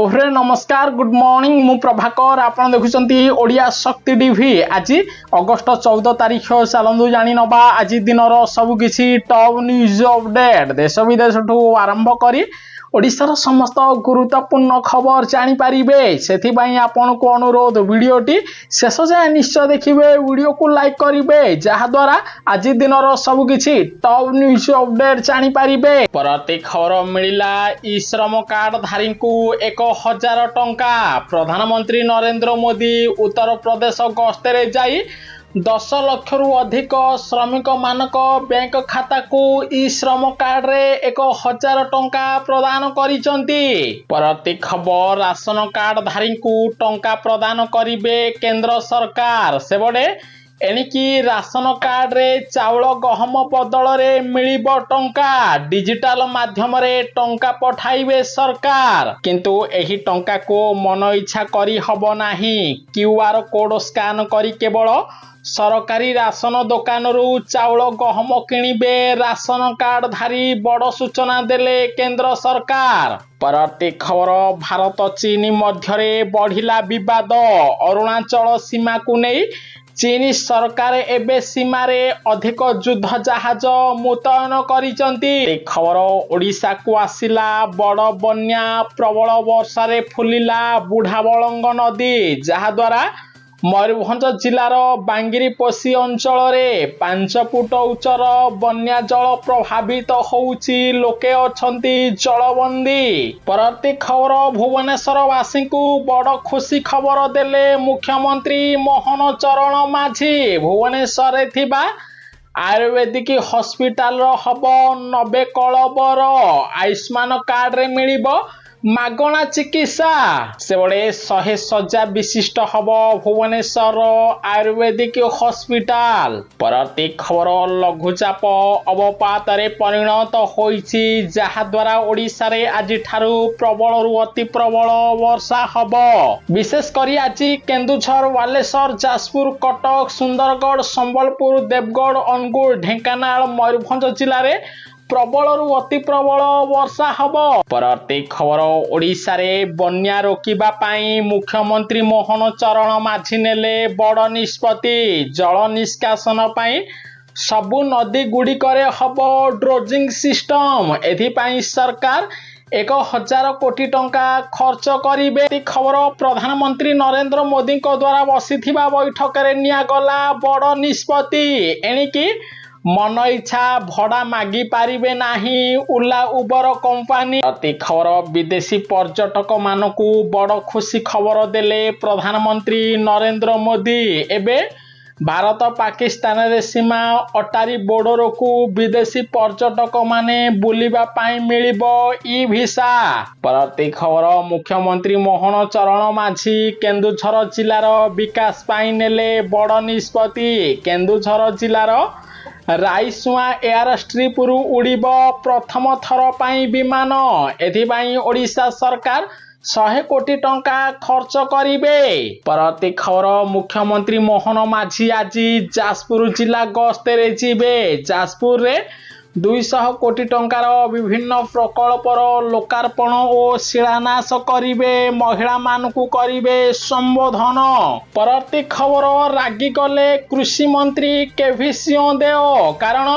शुभरे नमस्कार good morning मु प्रभाकर आपण देखुचंती ओडिया शक्ति टीवी। आज अगस्त 14 तारीख चलतु जानी नबा आज दिनर सब किसी टॉप न्यूज अपडेट देश विदेश आरंभ करी ओडिशार समस्त गुरुत्वपूर्ण खबर जानीपारे से आपण को अनुरोध वीडियोटी शेष जाए निश्चय देखिए वीडियो को लाइक करेंगे जहाद्वारा आज दिनर सब किसी टॉप न्यूज अपडेट जानीपारे। परवर्ती खबर मिला ई श्रम कार्ड धारी को 1000 टंका। प्रधानमंत्री नरेंद्र मोदी उत्तर प्रदेश गस्ते जाई 10 लाख रु अधिक श्रमिक मानक बैंक खाता को ई श्रम कार्ड रे 1000 टंका प्रदान करिसंती। परवर्ती खबर राशन कार्ड धारी को टंका प्रदान करिवे केंद्र सरकार। सेबडे एणिकी राशन कार्ड रे चाउल गहम बदल रे मिलिबो टंका। डिजिटल माध्यम रे टंका पठाइबे सरकार किंतु एही टंका को मन इच्छा करी हबो नाही। क्यूआर कोड स्कैन करी केवल सरकारी राशन दुकान रु चाउल गहम किणिबे राशन कार्ड धारी बड़ सूचना देले केंद्र सरकार। परवर्ती खबर भारत चीन मध्य बढ़िला विवाद। अरुणाचल सीमा को नहीं चीन सरकार एबे सीमा रे अधिक युद्ध जहाज मुतयन करिसंती। खबर ओडिशा को आसिला बड़ बन्या प्रबल वर्षा रे फुलिला बुढ़ाबलंग नदी जहाद्वारा मयूरभंज जिलार बांगिरीपोषी अंचल रे 5 फुट उच्चर बन्या जल प्रभावित होउची लोके अछंती जलबंदी। परवर्ती खबर भुवनेश्वर वासी को बड़ खुशी खबर देले मुख्यमंत्री मोहन चरण माझी। भुवनेश्वर थिबा आयुर्वेदिक हॉस्पिटल हब 90 कलबर। आयुष्मान कार्ड रे मिलिबो मागणा चिकित्सा। से बड़े 100 शज्या विशिष्ट हब भुवनेश्वर आयुर्वेदिक हॉस्पिटल। परवर्ती खबर लघुचाप अवपात रे परिणत होइछि जहाद्वारा ओडिशा रे आज ठारू प्रबल रु अति प्रबल वर्षा हब। विशेष करी आज केन्दुझर बालेश्वर जाजपुर कटक सुंदरगढ़ संबलपुर देवगढ़ अनुगुल ढेंकानाल मयूरभंज जिले में प्रबल रु अति प्रबल वर्षा हब। परवर्ती खबर ओडिशा रे बन्या रोकिबा पाई मुख्यमंत्री मोहन चरण माझी नेले बड़ निष्पत्ति। जल निष्कासन पाई सबु नदी गुड़िकरे हब ड्रोजिंग सिस्टम। एथिपाई सरकार 1000 कोटी टंका खर्च करिवे। खबर प्रधानमंत्री नरेंद्र मोदी द्वारा बसिथिबा बैठक रे निया गला बड़ निष्पत्ति। एणिकी मन इच्छा भड़ा मागी पारिबे नाही उला उबर कंपानी। अति खबर विदेशी पर्यटक मानकू बड़ खुशी खबर देले प्रधानमंत्री नरेंद्र मोदी। एबे भारत पाकिस्तान रे सीमा अटारी बोर्डर को विदेशी पर्यटक माने बुलिबा पाई मिलिबो ई वीसा। परवर्ती खबर मुख्यमंत्री मोहन चरण माझी केन्दुझर जिलार विकास पाई नेले बड़ निष्पत्ति। केन्दुझर जिलार राईसुआ एयर स्ट्रिप रु उड़ीब प्रथम थर पाई विमान। एथिपाई ओडिशा सरकार 100 कोटी टंका खर्च करिवे। परवर्ती खबर मुख्यमंत्री मोहन माझी आज जाजपुर जिला गस्ते रे जिबे। जाजपुर रे 200 कोटी टंकार विभिन्न प्रकल्पर लोकार्पण और शिलान्यास करिवे। महिला मानकू करिवे संबोधन। परवर्ती खबर रागी गले कृषि मंत्री केवी सिंहदेव कारण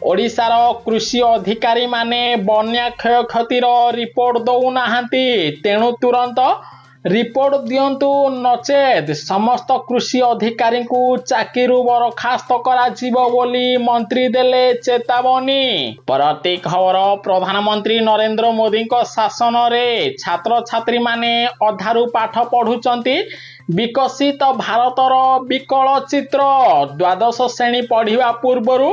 ओडिशार कृषि अधिकारी माने बन्या क्षय क्षतिर रिपोर्ट दौ नाहांती। तेणु तुरंत रिपोर्ट दियंतु नचेत समस्त कृषि अधिकारी को चाकरी बरखास्त करा जीवो बोली मंत्री देले चेतावनी। परवर्ती खबर प्रधानमंत्री नरेंद्र मोदी शासन रे छात्र छात्री माने अधारू पाठ पढ़ुचंती। विकसित भारतर विकल चित्र। द्वादश श्रेणी पढ़िबा पूर्वरु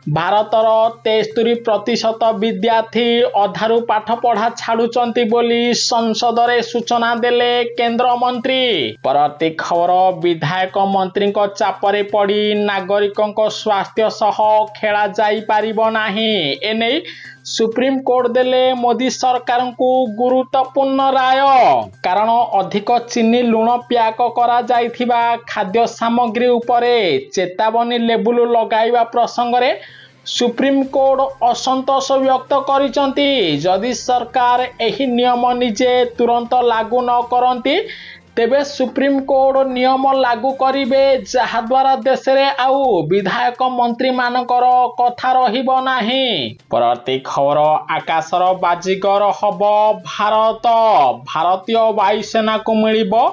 भारतर 73% विद्यार्थी अधारू पाठ पढ़ा छाड़ुचंती बोली संसद रे सूचना देले केंद्र मंत्री। परवर्ती खबर विधायक मंत्री चापरे पड़ी नागरिकों स्वास्थ्य सह खेला जाई पारिबो नाही। एने सुप्रीम कोर्ट देले मोदी सरकार को गुरुत्वपूर्ण राय। कारण अधिक चीनी लुण प्याक करा जाइथिबा खाद्य सामग्री उपरे चेतावनी लेबुल लगाइबा प्रसंग रे सुप्रीमकोर्ट असंतोष व्यक्त करिसंती। जदि सरकार एही नियम निजे तुरंत लागू न करंती तेबे सुप्रीमकोर्ट नियम लागू करिवे, जहा द्वारा देश रे आउ विधायक मंत्री मानकर कथा रहिबो नाही। परवर्ती खबर आकाशर बाजीगर हब भारत। भारतीय वायुसेना को मिलिबो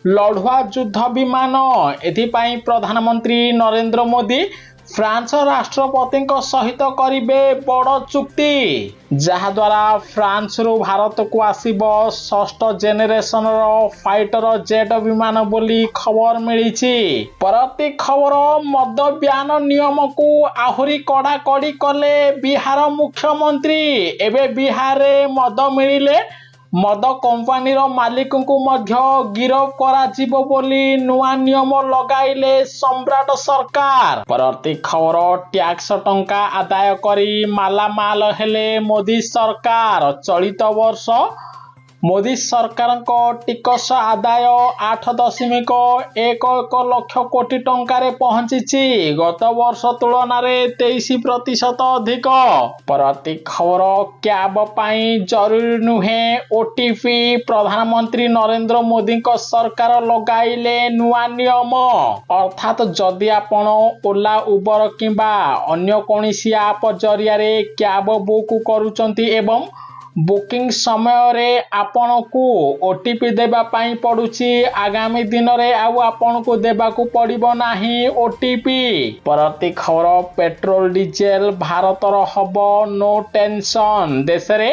लढुआ युद्ध विमान। एथिपाई प्रधानमंत्री नरेंद्र मोदी फ्रांस राष्ट्रपति सहित करिवे बड़ चुक्ति, जहा द्वारा फ्रांस रु भारत को आसीबो षष्ठ जेनेरेशन रो फाइटर जेट विमान बोली खबर मिलिछि। परवर्ती खबर मद ब्यान नियम को आहुरी कड़ा कड़ी कले बिहार मुख्यमंत्री। एबे बिहार रे मद मिलिले मद कंपानी मालिक को मध्य गिरफ करा बोली नुआ नियम लगाइले सम्राट सरकार। परवर्ती खबर टैक्स टंका आदाय करी मालामाल हेले मोदी सरकार। चलित वर्ष मोदी सरकार टिकस आदाय 8.11 लाख कोटी टंकार पहुंची, गत वर्ष तुलन में 23% अधिक। परवर्ती खबर कैब पाई जरूरी नुहे ओटीपी। प्रधानमंत्री नरेंद्र मोदी सरकार लगाइले नुआ नियम, अर्थात जदि आपण ओला उबर किंबा अन्य कोनोसी ऐप जरिया रे कैब बुक करूचंती एवं बुकिंग समय रे आपण को ओटीपी देबा पाई पड़ुची, आगामी दिन रे आउ आपण को देबा को पड़िबो नाही ओटीपी। परवर्ती खबर पेट्रोल डीजेल भारतर हबो नो टेंशन। देश रे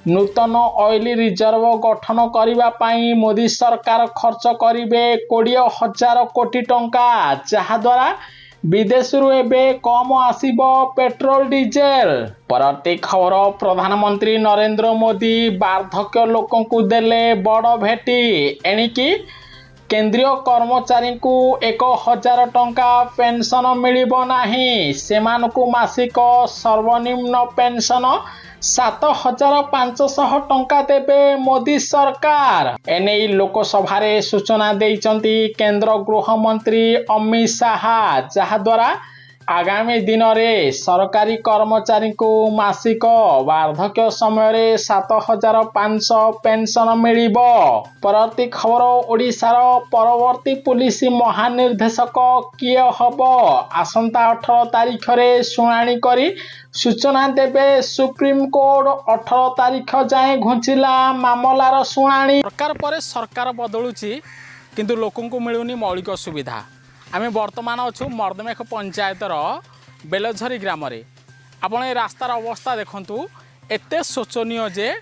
नूतन ऑयल रिजर्व गठन करिबा पाई मोदी सरकार खर्च करिवे 20,000 कोटी टंका, जहा द्वारा विदेश रु एबे कम आसीबो पेट्रोल डीजेल। परवर्ती खबर प्रधानमंत्री नरेंद्र मोदी वार्धक्य लोकों को देले बड़ भेटी। एणिकी केंद्रीय कर्मचारी को 1,000 टंका पेंशन मिलिबो नाही, सेमानकु मासिक सर्वनिम्न पेंशन 7,500 टंका देबे मोदी सरकार। एने लोकसभा रे सूचना देइचंती केंद्र गृह मंत्री अमित शाह, जहा द्वारा आगामी दिन रे सरकारी कर्मचारी को मासिक वार्धक्य समय रे 7,500 पेंशन मिलिबो। परवर्ती खबर ओडिशार परवर्ती पुलिस महानिर्देशक किए हबो, आसंता 18 तारिख रे सुनानी करी सूचना देबे सुप्रीम कोर्ट। 18 तारिख जाए घुंचिला मामलार सुनानी। सरकार पर सरकार बदलुची किंतु लोकन को मिलुनी मौलिक सुविधा। आमे वर्तमान अच्छु मर्दमेख पंचायतर बेलझरी ग्राम रे। आपण ए रास्तार अवस्था देखंतु, एते शोचनीय जे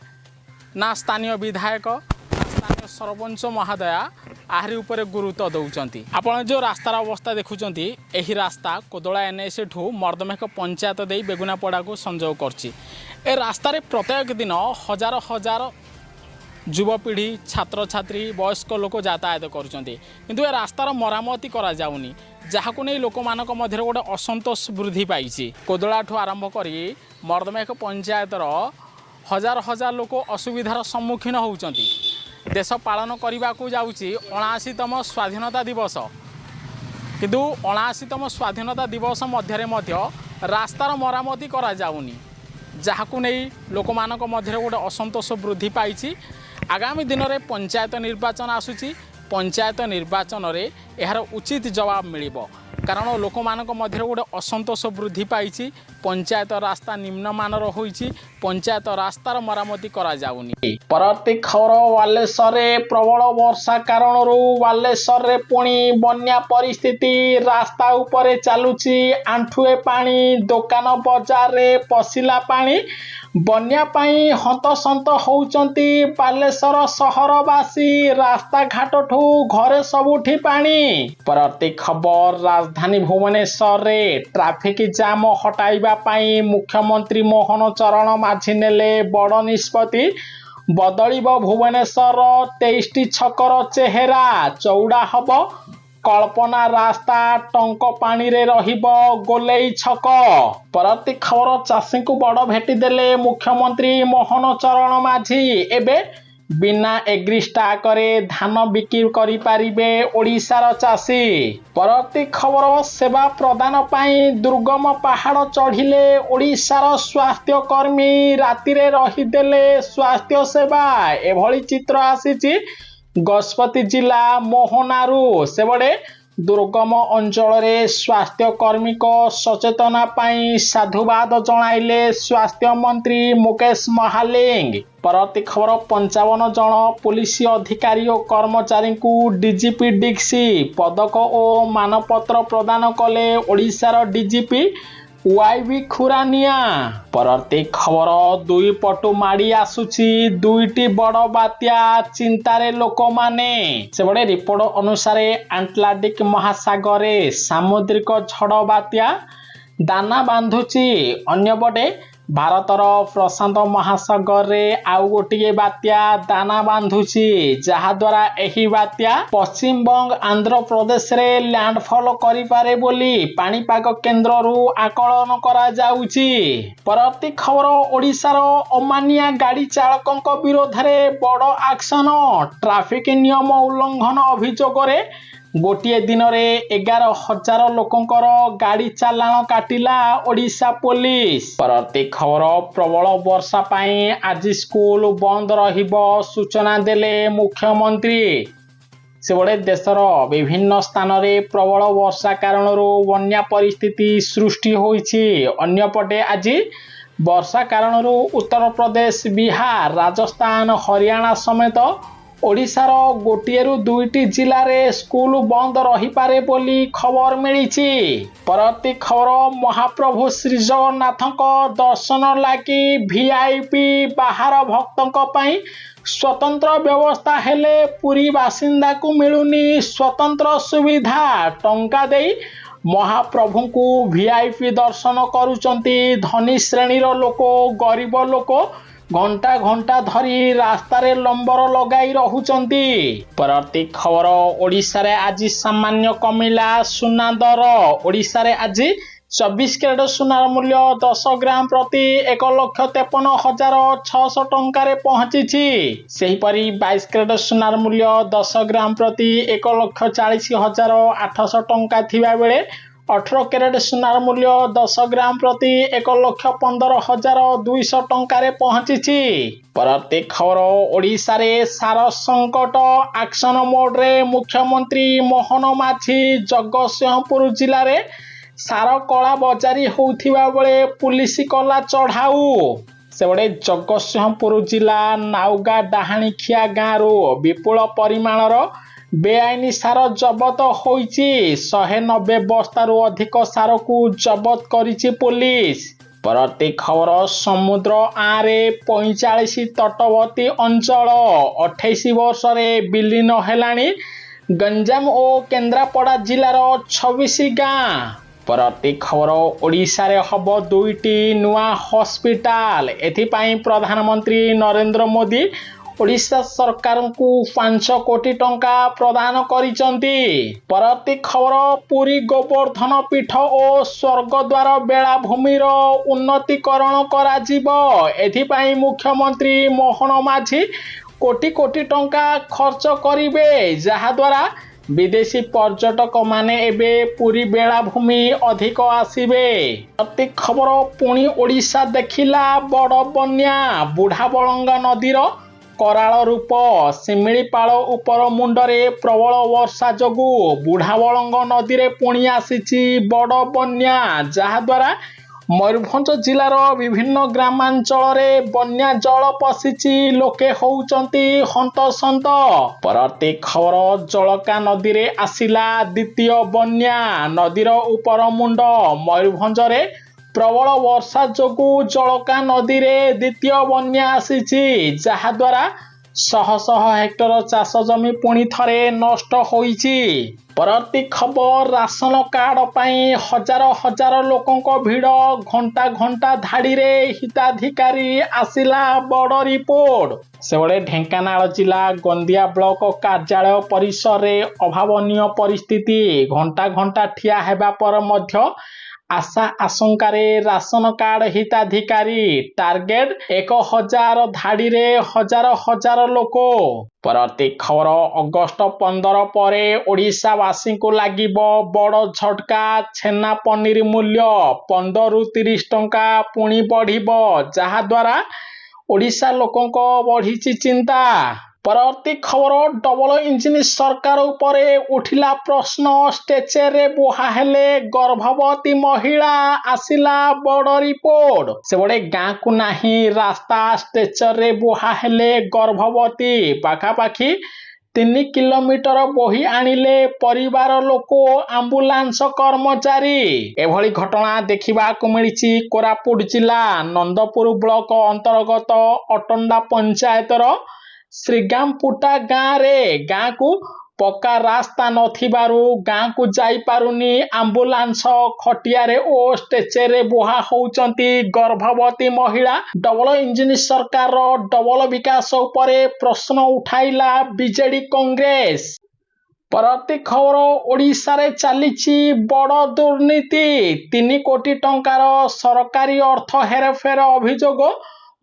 ना स्थानीय विधायक ना स्थानीय सरपंच महोदया आहरी ऊपर गुरुत्व दौचंती। आपण जो रास्तार अवस्था देखुचंती, एही रास्ता कोदोला एनएस ठू मर्दमेख पंचायत दे बेगुनापड़ा को संजोग करची। ए रास्ता रे प्रत्येक दिन हजार हजार युवपीढ़ी छात्र छात्री वयस्क लोक यातायात करुँचे, किंतु ए रास्तार मरामती करा जाउनी, जहाकु नहीं लोक मानक मध्य गोटे असंतोष वृद्धि पाई। कोदला ठू आरंभ करी मर्दमेख पंचायतर हजार हजार लोक असुविधार सम्मुखीन होउचंती। देश पालन करने को जाउची 79तम स्वाधीनता दिवस, किंतु 79तम स्वाधीनता दिवस मध्य रास्तार मरामती करा जाउनी, जहाकु नहीं लोक मानक मध्य गोटे असंतोष वृद्धि पाई। आगामी दिन में पंचायत निर्वाचन आसुची, पंचायत निर्वाचन रे यार उचित जवाब मिलिबो, कारण लोक मानक मध्य गोटे असंतोष वृद्धि पाई। पंचायत रास्ता निम्नमानर होईची, पंचायत रास्तार मरामती करा जाउनी। परवर्ती खबर बालेश्वर रे प्रबल वर्षा कारण बालेश्वर रे पुणी बन्या परिस्थिति। रास्ता उपरे चालुची आंठुए पानी, दुकान बजार रे पशिला पानी। बन्या पाई हंतसंत होउचंती बालेश्वर सहरवासी। रास्ता घाट ठू घरे सबुठी पानी। परवर्ती खबर राजधानी भुवनेश्वर रे ट्रैफिक जाम हटाइबा पाई मुख्यमंत्री मोहन चरण माझी नेले बड़ निष्पत्ति। बदलिब भुवनेश्वर 23टी छकर चेहरा, चौड़ा हब कल्पना रास्ता, टंक पानी रे रहिबो गोलेई छक। परवर्ती खबर चाषी को बड़ भेटी देले मुख्यमंत्री मोहन चरण माझी। एबे बिना एग्री स्टाकरे धान बिक्री करि पारिबे ओडिशार चाषी। परवर्ती खबर सेवा प्रदान पाई दुर्गम पहाड़ चढ़िले ओडिशार स्वास्थ्य कर्मी रातिरे रहिदेले स्वास्थ्य सेवा। एभली चित्र आसीची गजपति जिला मोहनारू। सेबड़े दुर्गम अंचल रे स्वास्थ्य कर्मी को सचेतना पाई साधुवाद जणाइले स्वास्थ्य मंत्री मुकेश महालिंग। परवर्ती खबर 55 जन पुलिस अधिकारी और कर्मचारी को डीजीपी डिक्सी पदक और मानपत्र प्रदान कले ओडिशार डीजीपी वाईबी खुरानिया। परवर्ती खबर दुई पटु माड़ी आसुची दुईटी बड़ बात्या चिंतारे लोक माने। सेबड़े रिपोर्ट अनुसार आटलांटिक महासागर सामुद्रिक झड़ बात्या दाना बांधुची। अन्यपटे भारतर प्रशांत महासागर रे आउ गोटे बात्या दाना बांधुची जहाद्वारा एही बात्या पश्चिम बंग आंध्र प्रदेश रे लैंडफॉल करि पारे बोली पाणीपाग केन्द्र रु आकलन करा जाउची। परवर्ती खबर ओडिशार अमानिया गाड़ी चालकों विरोध में बड़ एक्शन। ट्रैफिक नियम उल्लंघन अभियोग रे गोटे दिन रे 11,000 लोकंकर गाड़ी चालाण काटिला ओडिशा पुलिस। परवर्ती खबर प्रबल वर्षा पाई आज स्कूल बंद रहिबो सूचना देले मुख्यमंत्री। सेबड़े देशर विभिन्न स्थान रे प्रबल वर्षा कारण बन्या परिस्थिति सृष्टि होईछि। अन्यपटे आज वर्षा कारण उत्तर प्रदेश बिहार राजस्थान हरियाणा समेत ओडिशार गोटिएरु दुईटी जिले में स्कूल बंद रही पारे बोली खबर मिली। परवर्ती खबर महाप्रभु श्री जगन्नाथ दर्शन लगी वीआईपी बाहर भक्तों पाई स्वतंत्र व्यवस्था हेले पुरी बासिंदा को मिलुनी स्वतंत्र सुविधा। टंका देई महाप्रभु को वीआईपी दर्शन करुचंती धनी श्रेणीर लोक गरीब लोक घंटा घंटा धरी रास्तारे लंबर लगाई रहुचंती। परवर्ती खबर ओडिशा रे आज सामान्य कमिला सुना दर। ओडिशा रे आज 24 कैरेट सुनार मूल्य 10 ग्राम प्रति 1,53,600 टंकार पहुंची। सेहीपरि 22 कैरेट सुनार मूल्य 10 ग्राम प्रति 1,40,800 टंका थिबा बेले 18 कैरेट सुनार मूल्य 10 ग्राम प्रति 1,15,200 टंकार पहुंची। परवर्ती खबर ओडिशा रे सार संकट एक्शन मोड रे मुख्यमंत्री मोहन माझी जगतसिंहपुर जिला रे सार कला बजारी होउथिबा बेले पुलिस कला चढ़ाऊ। सेबड़े जगतसिंहपुर जिला नाउगा डाहाणीखिया गाँव विपुल परिमाणर बेआईनी सार जबत होईची। 190 बस्तारू अधिक सार को जबत करिची पुलिस। परवर्ती खबर समुद्र आरे 45 तटवर्ती अंचल 28 वर्ष रे विलीन हेलानी गंजाम और केन्द्रापड़ा जिलार 26 गाँ। परवर्ती खबर ओडिशा रे हब दुईटी नुआ हॉस्पिटल। एथिपाई प्रधानमंत्री नरेंद्र मोदी ओडिशा सरकार को 5 कोटी टंका प्रदान करिसंती। परवर्ती खबर पुरी गोवर्धन पीठ और स्वर्गद्वार बेलाभूमि उन्नतीकरण करा जिवो। एथिपाई मुख्यमंत्री मोहन माझी कोटी कोटी टंका खर्च करिवे जहाद्वारा विदेशी पर्यटक माने एबे पुरी बेलाभूमि अधिक आसिबे। प्रति खबर पुणी ओडिशा देखिला बड़ बन्या। बुढ़ाबलंगा नदीर कराल रूप शिमिलीपाल उपर मुंडरे प्रबल वर्षा जोगु बुढ़ाबलंग नदी रे पुणी आसीची बड़ बन्या जहाद्वारा मयूरभंज जिलार विभिन्न ग्रामांचल रे बन्या जल पशिची लोके होउचंती हंतसंत। परवर्ती खबर जलका नदी रे आसिला द्वितीय बन्या। नदीर उपर मुंड मयूरभंज रे प्रबल वर्षा जोगु जलका नदी रे द्वितीय बन्या आसीची जहाद्वारा शह शह हेक्टर चाष जमी पुणी थरे नष्ट होईची। परवर्ती खबर राशन कार्ड पाई हजार हजार लोकों भीड़ घंटा घंटा धाड़ी रे हिताधिकारी आसिला बड़ रिपोर्ट। सेबड़े ढेंकानाल जिला गंदिया ब्लॉक कार्यालय परिसर रे अभावनीय परिस्थिति। घंटा घंटा ठिया हेबा पर मध्य आशा आशंकार राशन कार्ड हिताधिकारी टार्गेट 1000 धाड़ी रे हजार हजार लोक। परवर्ती खबर अगस्ट 15 पर ओडिशावासी को लागिब बड़ झटका। छेना पनीर मूल्य 15 रु 30 टंका पुणी बढ़िब, जहा द्वारा ओडिशा लोकंक बढ़िछि चिंता। परवर्ती खबर डबल इंजिन सरकार उपरे उठिला प्रश्न। स्ट्रेचर रे बुहा हेले गर्भवती महिला, आसिला बड़ रिपोर्ट। से बड़े गाँ को नहीं रास्ता, स्ट्रेचर रे बुहा हेले गर्भवती। पाखापाखि 3 किलोमीटर बोही आनिले परिवार लोक, आंबुलांस कर्मचारी। एभली घटना देखा मिली कोरापुट जिला नंदपुर ब्लॉक अंतर्गत अटंडा पंचायतर श्रीगामपुटा गाँव रे। गाँ को पक्का रास्ता नथिबारु गाँ को जाई पारुनी आंबुलांस। खटियारे ओ स्ट्रेचर रे बुहा होउचंती गर्भवती महिला। डबल इंजिन सरकार डबल विकास उपरे प्रश्न उठाइला बीजेडी कांग्रेस। परवर्ती खबर ओडिशा रे चलीची बड़ दुर्नीति। 3 कोटी टंकार सरकारी अर्थ हेरफेर अभियोग।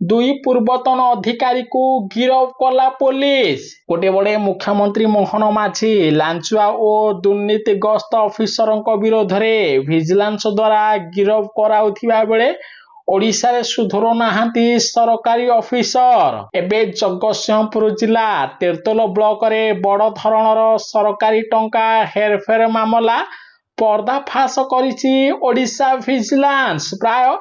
2 पूर्वतन अधिकारी को गिरफ कला पुलिस। गोटे बड़े मुख्यमंत्री मोहन माझी लांचुआ और दुर्नीतिग्रस्त ऑफिसर विरोध में विजिलेंस द्वारा गिरफ कराउथिबा बेले ओडिशा रे सुधरो नाहांती सरकारी ऑफिसर। एबे जगतसिंहपुर जिला तीर्तोल ब्लॉक रे बड़ धरणर सरकारी टंका हेरफेर मामला पर्दाफाश करिछि ओडिशा विजिलेंस। प्राय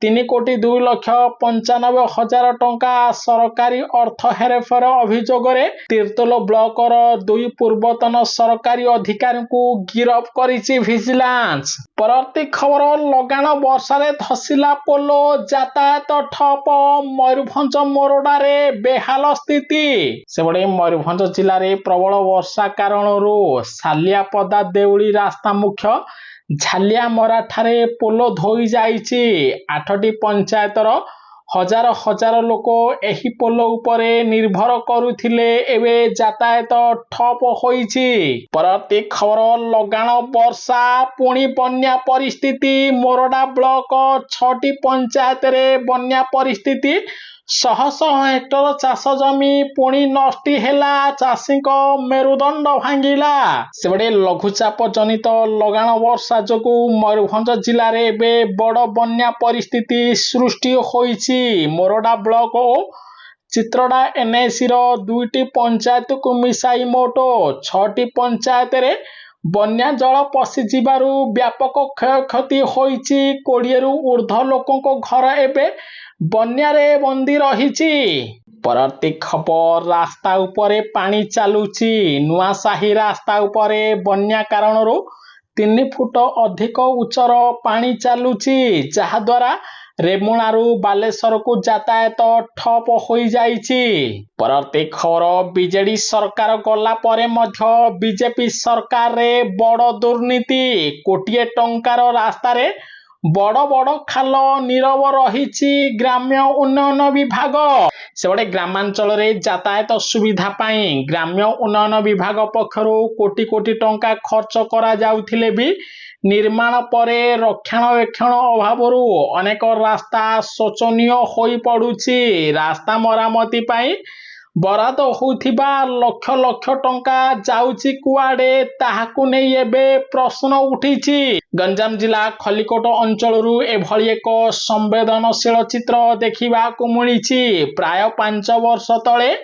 3 कोटी 2 लक्ष 95 हजार टंका सरकारी अर्थ हेरफेर अभियोग रे तीर्तोल ब्लॉक 2 पूर्वतन सरकारी अधिकारी को गिरफ करिछि विजिलेंस। परवर्ती खबर लगाण वर्षा रे धसिला पोलो, यातायात ठप। मयूरभंज मोरडा रे बेहाल स्थिति। से बड़े मयूरभंज जिले रे प्रबल वर्षा कारणरू सालियापदा देउली रास्ता मुख्य झालिया मराठारे पोलो धोई जाइछि। 8टी पंचायतर हजार हजार लोक एही पोलो उपरे निर्भर करुथिले। एबे यातायात ठप होइछि। परवर्ती खबर लगाण वर्षा पुणी बन्या परिस्थिति। मोरडा ब्लॉक 6टी पंचायत रे बन्या परिस्थिति। शह शह हेक्टर चाष जमी पुणी नष्टि हेला। चाषी को मेरुदंड भांगिला। से बड़े लघुचाप जनित लगाण वर्षा जोगु मयूरभंज जिले में एबे बड़ बन्या परिस्थिति सृष्टि होइछि। मोरडा ब्लॉक और चित्रडा एनएसी 2टी पंचायत को मिसाई मोट 6टी पंचायत रे बन्या जल पशिजिबारु व्यापक क्षयक्षति होइछि। 20 रु ऊर्ध्व लोकों घर एबे बन्या रे बंदी रहिछि। परवर्ती खबर रास्ता उपरे पानी चालुछि। नुआसाही रास्ता उपरे बन्या कारणरू 3 फुट अधिक उच्चर पानी चालुछि, जहा द्वारा रेमुणारू बालेश्वर को यातायात ठप हो जाइछि। परवर्ती खबर बीजेडी सरकार गला परे मध्य बीजेपी सरकार रे बड़ दुर्नीति। कोटिए टंकार रास्ता रे बड़ बड़ खाल नीरव रही ग्राम्य उन्नयन विभाग। से बड़े ग्रामांचल रे यातायात सुविधा पाई ग्राम्य उन्नयन विभाग पक्षरु कोटी कोटी टंका खर्च करा जाउथिले भी निर्माण परे रक्षणाबेक्षण अभावरु अनेक रास्ता शोचनीय होई पड़ुछि। रास्ता मरामती पाई बराद होउथिबा लक्ष लक्ष टंका जाउछि कुआडे, ताहाकु नै एबे प्रश्न उठिछि। गंजाम जिला खलिकोट अंचलरू एभली एक संवेदनशील चित्र देखिबाकु मिलिछि। प्राय 5 वर्ष तले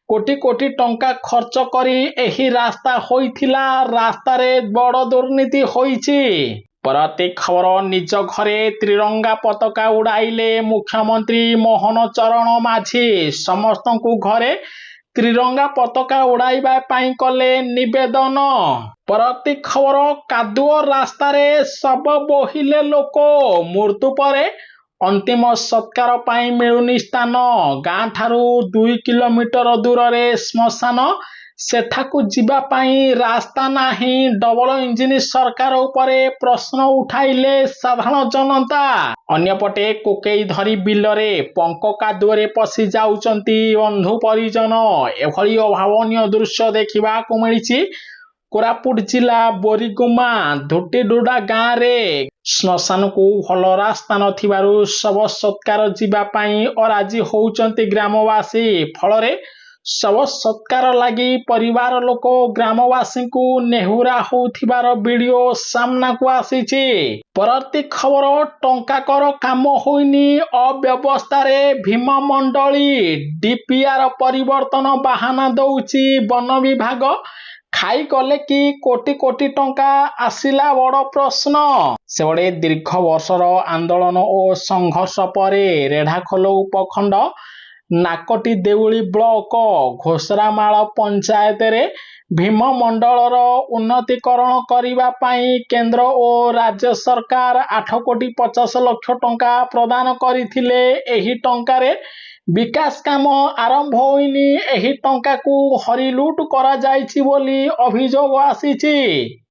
कोटी कोटी टंका खर्च करी एही रास्ता होइथिला। रास्ता रे बड़ दुर्नीति होइछि। परवर्ती खबर निज घरे त्रिरंगा पताका उड़ाइले मुख्यमंत्री मोहन चरण माझी। समस्त को घरे त्रिरंगा पताका उड़ाइबा पाई कले निवेदन। परवर्ती खबर कादुओ रास्ता रे सब बोहिले लोक। मृत्यु परे अंतिम सत्कार पाई मिलुनी स्थान। गाँ ठारू 2 किलोमीटर दूर रे श्मशान, सेठाकु जीवा पाई रास्ता नाही। डबल इंजिन सरकार उपरे प्रश्न उठाइले साधारण जनता। अन्यपटे कोकेई धरी बिलरे पंक कादुअरे पशि जाउचंती बंधु परिजन। एभली अभावनीय दृश्य देखिबाकु मिलिछि କୋରାପୁଟ ଜିଲ୍ଲା ବୋରିଗୁମା ଧୁଟିଡୁଡା ଗାଁରେ ଶ୍ମଶାନକୁ ଭଲ ରାସ୍ତା ନଥିବାରୁ ଶବ ସତ୍କାର ଯିବା ପାଇଁ ଅରାଜି ହେଉଛନ୍ତି ଗ୍ରାମବାସୀ। ଫଳରେ ଶବ ସତ୍କାର ଲାଗି ପରିବାର ଲୋକ ଗ୍ରାମବାସୀଙ୍କୁ ନେହୁରା ହେଉଥିବାର ଭିଡିଓ ସାମ୍ନାକୁ ଆସିଛି। ପରବର୍ତ୍ତୀ ଖବର, ଟଙ୍କାକର କାମ ହୋଇନି ଅବ୍ୟବସ୍ଥାରେ ଭୀମମଣ୍ଡଳୀ। ଡିପିଆର ପରିବର୍ତ୍ତନ ବାହାନା ଦଉଛି ବନ ବିଭାଗ। ଖାଇଗଲେ କି କୋଟି କୋଟି ଟଙ୍କା ଆସିଲା ବଡ଼ ପ୍ରଶ୍ନ। ସେପଟେ ଦୀର୍ଘ ବର୍ଷର ଆନ୍ଦୋଳନ ଓ ସଂଘର୍ଷ ପରେ ରେଢାଖୋଲ ଉପଖଣ୍ଡ ନାକଟି ଦେଉଳି ବ୍ଲକ ଘୋଷରାମାଳ ପଞ୍ଚାୟତରେ ଭୀମମଣ୍ଡଳର ଉନ୍ନତିକରଣ କରିବା ପାଇଁ କେନ୍ଦ୍ର ଓ ରାଜ୍ୟ ସରକାର 8,50,00,000 ଟଙ୍କା ପ୍ରଦାନ କରିଥିଲେ। ଏହି ଟଙ୍କାରେ ବିକାଶ କାମ ଆରମ୍ଭ ହୋଇନି। ଏହି ଟଙ୍କାକୁ ହରିଲୁଟ କରାଯାଇଛି ବୋଲି ଅଭିଯୋଗ ଆସିଛି।